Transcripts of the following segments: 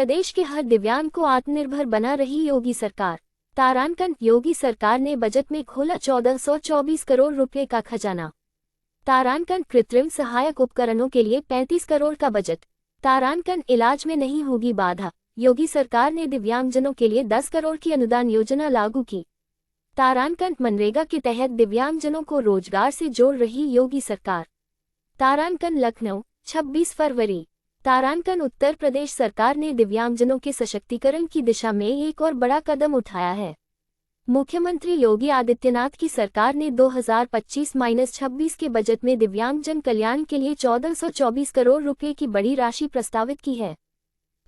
प्रदेश के हर दिव्यांग को आत्मनिर्भर बना रही योगी सरकार। तारांकन, योगी सरकार ने बजट में खोला 1424 करोड़ रुपए का खजाना। तारांकन, कृत्रिम सहायक उपकरणों के लिए 35 करोड़ का बजट। तारांकन, इलाज में नहीं होगी बाधा, योगी सरकार ने दिव्यांगजनों के लिए 10 करोड़ की अनुदान योजना लागू की। तारांकन, मनरेगा के तहत दिव्यांगजनों को रोजगार से जोड़ रही योगी सरकार। तारांकन, लखनऊ, 26 फरवरी। तारांकन, उत्तर प्रदेश सरकार ने दिव्यांगजनों के सशक्तिकरण की दिशा में एक और बड़ा कदम उठाया है। मुख्यमंत्री योगी आदित्यनाथ की सरकार ने 2025-26 के बजट में दिव्यांगजन कल्याण के लिए 1424 करोड़ रुपए की बड़ी राशि प्रस्तावित की है।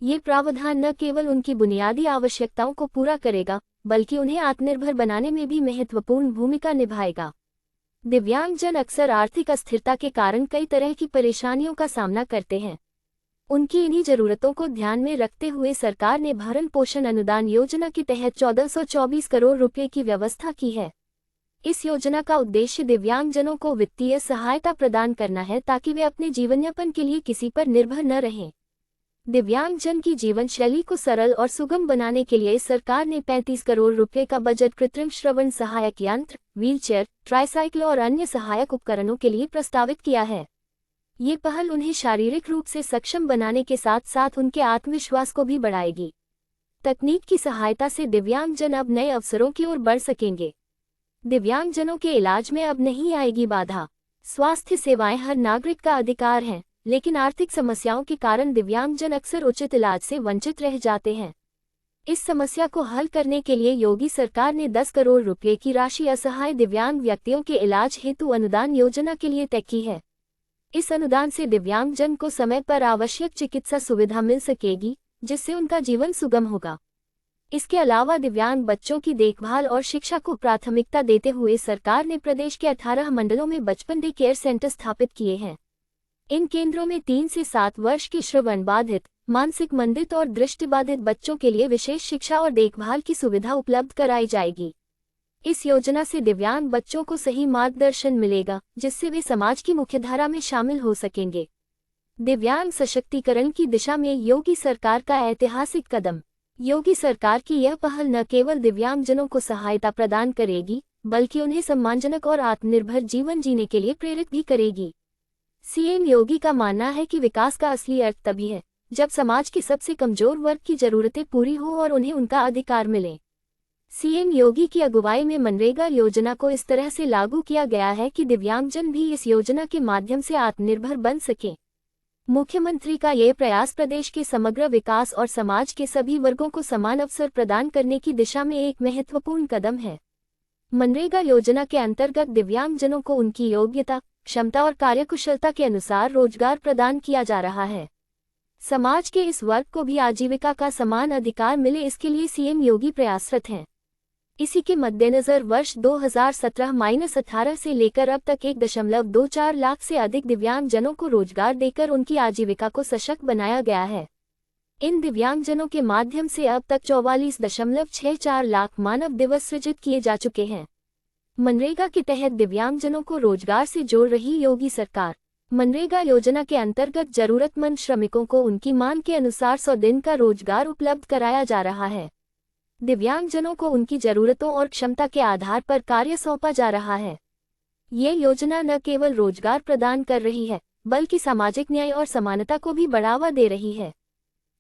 ये प्रावधान न केवल उनकी बुनियादी आवश्यकताओं को पूरा करेगा, बल्कि उन्हें आत्मनिर्भर बनाने में भी महत्वपूर्ण भूमिका निभाएगा। दिव्यांगजन अक्सर आर्थिक अस्थिरता के कारण कई तरह की परेशानियों का सामना करते हैं। उनकी इन्हीं जरूरतों को ध्यान में रखते हुए सरकार ने भरण पोषण अनुदान योजना के तहत 1424 करोड़ रुपए की व्यवस्था की है। इस योजना का उद्देश्य दिव्यांगजनों को वित्तीय सहायता प्रदान करना है ताकि वे अपने जीवनयापन के लिए किसी पर निर्भर न रहें। दिव्यांगजन की जीवन शैली को सरल और सुगम बनाने के लिए सरकार ने 35 करोड़ रुपए का बजट कृत्रिम श्रवण सहायक यंत्र, व्हीलचेयर, ट्राइसाइकिल और अन्य सहायक उपकरणों के लिए प्रस्तावित किया है। ये पहल उन्हें शारीरिक रूप से सक्षम बनाने के साथ साथ उनके आत्मविश्वास को भी बढ़ाएगी। तकनीक की सहायता से दिव्यांगजन अब नए अवसरों की ओर बढ़ सकेंगे। दिव्यांगजनों के इलाज में अब नहीं आएगी बाधा। स्वास्थ्य सेवाएं हर नागरिक का अधिकार हैं, लेकिन आर्थिक समस्याओं के कारण दिव्यांगजन अक्सर उचित इलाज से वंचित रह जाते हैं। इस समस्या को हल करने के लिए योगी सरकार ने 10 करोड़ रुपए की राशि असहाय दिव्यांग व्यक्तियों के इलाज हेतु अनुदान योजना के लिए तय की है। इस अनुदान से दिव्यांगजन को समय पर आवश्यक चिकित्सा सुविधा मिल सकेगी, जिससे उनका जीवन सुगम होगा। इसके अलावा दिव्यांग बच्चों की देखभाल और शिक्षा को प्राथमिकता देते हुए सरकार ने प्रदेश के 18 मंडलों में 55 डे केयर सेंटर स्थापित किए हैं। इन केंद्रों में 3 से 7 वर्ष के श्रवण बाधित, मानसिक मंदित और दृष्टिबाधित बच्चों के लिए विशेष शिक्षा और देखभाल की सुविधा उपलब्ध कराई जाएगी। इस योजना से दिव्यांग बच्चों को सही मार्गदर्शन मिलेगा, जिससे वे समाज की मुख्यधारा में शामिल हो सकेंगे। दिव्यांग सशक्तिकरण की दिशा में योगी सरकार का ऐतिहासिक कदम। योगी सरकार की यह पहल न केवल दिव्यांगजनों को सहायता प्रदान करेगी, बल्कि उन्हें सम्मानजनक और आत्मनिर्भर जीवन जीने के लिए प्रेरित भी करेगी। सीएम योगी का मानना है कि विकास का असली अर्थ तभी है जब समाज के सबसे कमजोर वर्ग की जरूरतें पूरी हो और उन्हें उनका अधिकार मिले। सीएम योगी की अगुवाई में मनरेगा योजना को इस तरह से लागू किया गया है कि दिव्यांगजन भी इस योजना के माध्यम से आत्मनिर्भर बन सकें। मुख्यमंत्री का ये प्रयास प्रदेश के समग्र विकास और समाज के सभी वर्गों को समान अवसर प्रदान करने की दिशा में एक महत्वपूर्ण कदम है। मनरेगा योजना के अंतर्गत दिव्यांगजनों को उनकी योग्यता, क्षमता और कार्यकुशलता के अनुसार रोजगार प्रदान किया जा रहा है। समाज के इस वर्ग को भी आजीविका का समान अधिकार मिले, इसके लिए सीएम योगी प्रयासरत हैं। इसी के मद्देनजर वर्ष 2017-18 से लेकर अब तक 1.24 लाख से अधिक दिव्यांगजनों को रोजगार देकर उनकी आजीविका को सशक्त बनाया गया है। इन दिव्यांगजनों के माध्यम से अब तक 44.64 लाख मानव दिवस सृजित किए जा चुके हैं। मनरेगा के तहत दिव्यांगजनों को रोजगार से जोड़ रही योगी सरकार। मनरेगा योजना के अंतर्गत जरूरतमंद श्रमिकों को उनकी मांग के अनुसार 100 दिन का रोजगार उपलब्ध कराया जा रहा है। दिव्यांगजनों को उनकी जरूरतों और क्षमता के आधार पर कार्य सौंपा जा रहा है। ये योजना न केवल रोजगार प्रदान कर रही है, बल्कि सामाजिक न्याय और समानता को भी बढ़ावा दे रही है।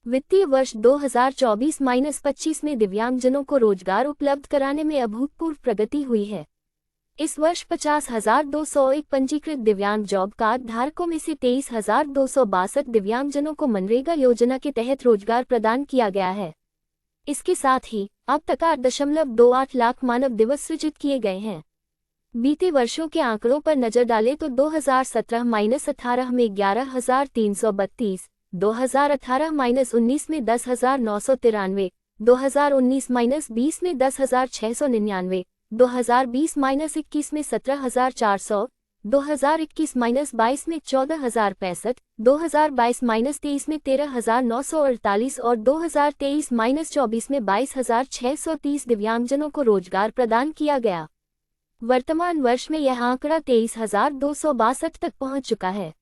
वित्तीय वर्ष 2024-25 में दिव्यांगजनों को रोजगार उपलब्ध कराने में अभूतपूर्व प्रगति हुई है। इस वर्ष 50,201 पंजीकृत दिव्यांग जॉब कार्ड धारकों में से 23,262 दिव्यांगजनों को मनरेगा योजना के तहत रोजगार प्रदान किया गया है। इसके साथ ही अब तक 8.28 लाख मानव दिवस सृजित किए गए हैं। बीते वर्षों के आंकड़ों पर नजर डालें तो 2017-18 में 11,332, 2018-19 में 10,993, 2019-20 में 10,699, 2020-21 में 17,400, 2021-22 में 14,065, 2022-23 में 13,948 और 2023-24 में 22,630 दिव्यांगजनों को रोजगार प्रदान किया गया। वर्तमान वर्ष में यह आंकड़ा 23,262 तक पहुंच चुका है।